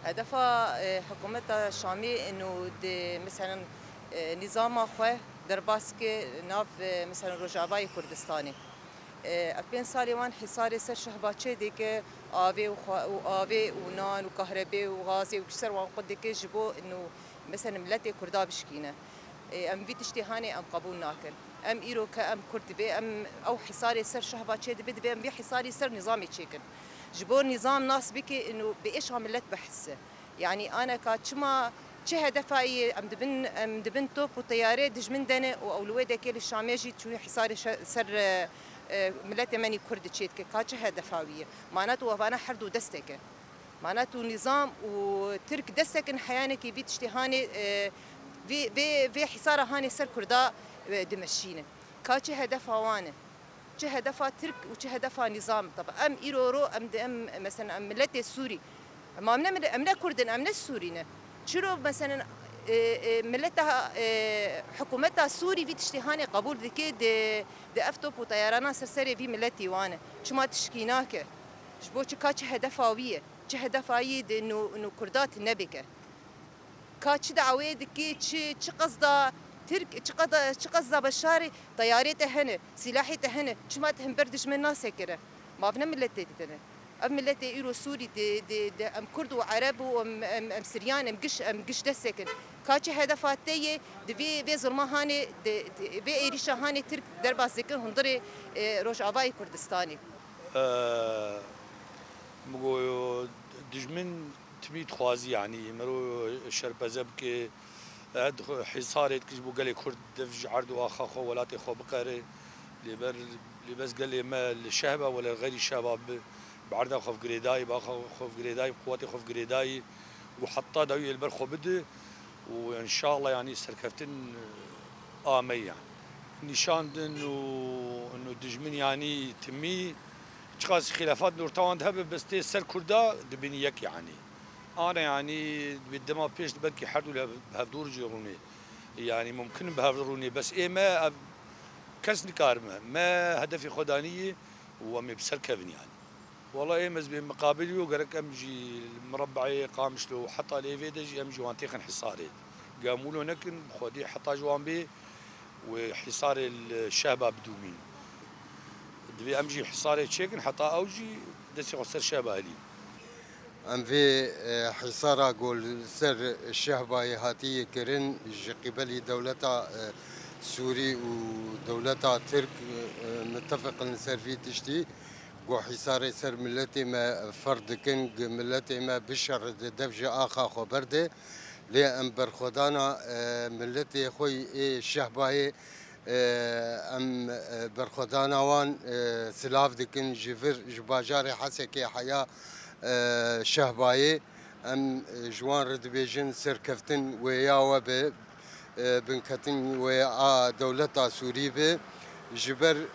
هدف حكومت الشامي انه مثلا نظام خو در باسك ناف مثلا رجابای کردستانی اپین سالی وان حصار سر شهباچه دیگه آوی و آوی و نان و کهربی و غازی و کسر وان قد دیگه جبو انه مثلا ملت کردا بشکینه ام في تشتهاني ام قبول ناكر ام ايرو كام كرد بي ام او حصاري سر شهباچه دبي دبي ام بي حصاري سر نظامي تشيكن جبور نظام ناس بكي انه بايش عملت بحسه يعني انا كاتشما چه هدفي ام دبن توب وطياره دجمن دنه واولويده كل الشاميجي تشوي حصاري سر ملت مني كرد تشيت كاتش هدفاويه معناته وانا حردو دستك معناته نظام وترك دستك حيانك في تشتهاني في حصار هاني سر كردا دمشينه كاتش هدف وانه چه هدفها ترك وچه هدفها نظام طب ام ايرورو ام مثلا ام ملت السوري ما امنا كردن امنا السوريين شنو مثلا ملتها حكومتها السوري في تشتهاني قبول ذكي دي افتوب وطيران سرسري في ملتي وانا شو ما تشكيناك شبو كاتش هدفها ويه چه هدفها انه كردات نبكه كاتش دعوه ذكي چه قصده ترك قصده بشاري طيارته هنا سلاحته هنا شو ما تهم بردش من ناس كده ما بنا ملتي تنا ام ملتي ايرو سوري دي ام كرد وعرب وام سريان ام قش دسكن كاتش هدفاتي دي في ظلمه هاني في ايريشا هاني ترك دربا ذكر هندري روجافاي كردستاني مگو دجمن تميت خوازي يعني مرو شربزب كي حصارت كش بو قال كرد دفج عرض واخا خو ولاتي خو بقري اللي بس قال لي ما الشهبه ولا غير الشباب بعرض خوف قريداي باخو خوف قريداي قواتي خوف قريداي وحطا داوي البرخو بده وان شاء الله يعني سركفتن امي يعني نشان انه دجمن يعني تمي تشخاص خلافات نورتوان هب بس تي سر كردا دبنيك يعني أنا يعني بدما بيش بنكي حردو بهفدور جيروني يعني ممكن بهفدروني بس إيه ما كسني كارمة ما هدفي خدانية ومي بسر كفن يعني والله إيه مزبي مقابلي وقرك أمجي مربعي قامش له حتى ليفيدج أمجي وانتيخن حصاري قاموا له نكن خدي حتى جوان بي وحصار الشهبة بدومين دبي أمجي حصاري تشيكن حتى أوجي دسي خسر شهبة هلي ام في حصارة قول سر الشهبة هاتي كرن قبل دولتا سوري ودولتا ترك متفق سر في تشتي قو حصار سر ملتي ما فرد كن ملتي ما بشر دفجة آخا خبرده لي ام برخدانا ملتي خوي الشهبة ام برخدانا وان سلاف دكن جفر جباجاري حسكي حياة شهباية ام جوان ردبيجن سركفتن وياوا بنكتن ويا دولتا سوري به جبر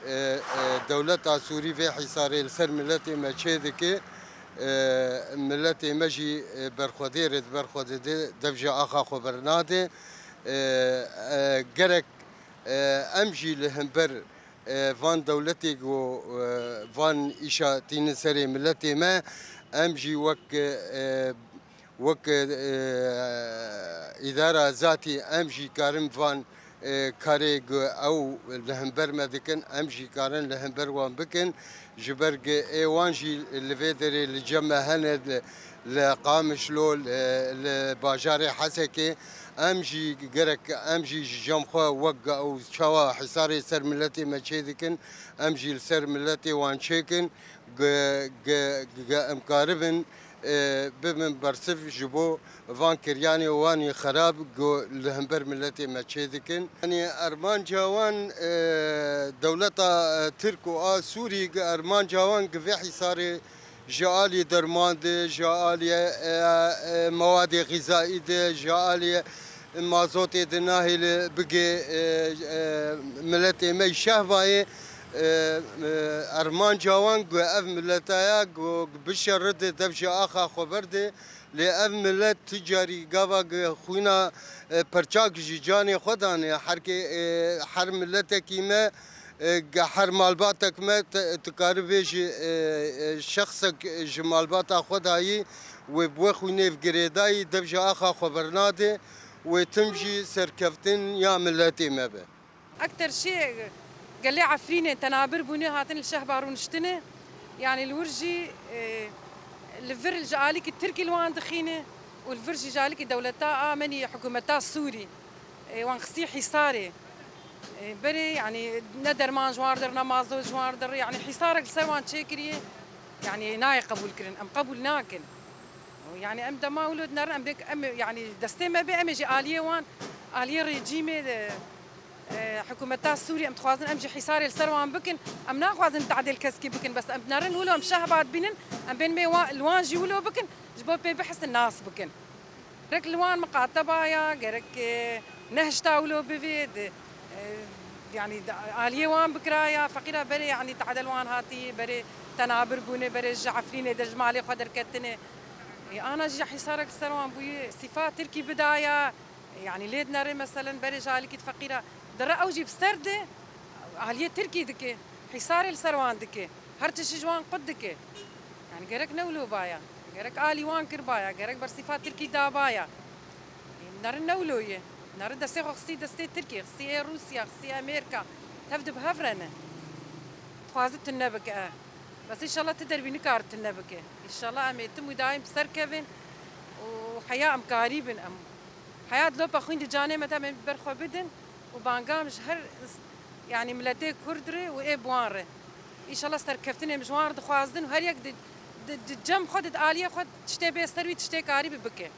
دولتا سوري في حصار السر ملتي ما تشيدك ملتي مجي برخدير دفجة اخا خبرناده جرك امجي لهمبر فان دولتي وفان إيشا تين سري ملتي ما أمجي وك إدارة ذاتي أمجي كارم فان كاريج أو لهمبر ما ذكن أمجي كارن لهمبر وان بكن جبرج وانجي الفيدري الجمع هند لقامش لول لباجاري حسكي امجي قرك امجي جمخو وقع او شوا حصاري سر ملتي ما تشيدكن امجي السر ملتي وان شيكن مقاربن بمن برسف جبو فان كرياني واني خراب لهمبر ملتي ما تشيدكن يعني ارمان جوان دولتا تركو سوري ارمان جوان في حصاري جالي درماند جالي مواد غذائية جالي مازوت دناهي بقي ملتي مي شهباي ارمان جوان اف ملتايا بشر رد دفش اخا خبرده لاف ملت تجاري قابا خوينا برچاك جاني خداني حر ملتك ما حر مالباتك ما تقاربش شخصك جمالباتا خداي وبوخو نيف قريداي دبجة آخا خبرناده وتمشي سركفتن يا ملتي مبه أكثر شيء قال لي عفرينة تنابر بني هاتن الشهبار ونشتنه يعني الورجي الفر الجالك التركي الوان دخينه والفرجي جالك دولتا آمني حكومتا السوري وان خصي حصاري بري يعني ندر مان جواردر نمازو جواردر يعني حصارك سروان تشكريه يعني ناي قبول كرن ام قبول ناكن يعني ام دما ولد نار ام بك ام يعني دستي ما بي ام جي اليه وان اليه ريجيمي حكومتا السوري ام تخوازن ام جي حصاري السروان بكن ام ناخوازن تعدل كسكي بكن بس ام نارن ولو ام شهبات بينن ام بين مي الوان جي ولو بكن جبو بي بحس الناس بكن رك الوان مقاطبه يا غيرك نهجتا ولو بفيد يعني آلية وان بكرايا فقيرة بري يعني تعدل وان هاتي بري تنابر بوني بري جعفريني دج مالي خدر كتني أنا جي حصارك سروان بوي صفات تركي بداية يعني ليد ناري مثلا بري جالك فقيرة در أوجي بسردة آلية تركي دكي حصاري السروان دكي هرتش جوان قد دكي يعني غيرك نولو بايا غيرك آلي وان كربايا غيرك بر صفات تركي دابايا نار نولويه نار دستي خصي دستي تركي خصي روسيا خصي امريكا تبدا بهفرنه خوازت النبكه بس ان شاء الله تدربي نكارت النبكه ان شاء الله ام يتم دايم بسركبن وحياه ام قريبن ام حياه لو بخوين جاني متى من برخو بدن وبانقام هر يعني ملتي كردري وابواره ان شاء الله سركفتني مجوار خوازدن وهر يك جم خدت اليه خد تشتي بيستروي تشتي قريب بكه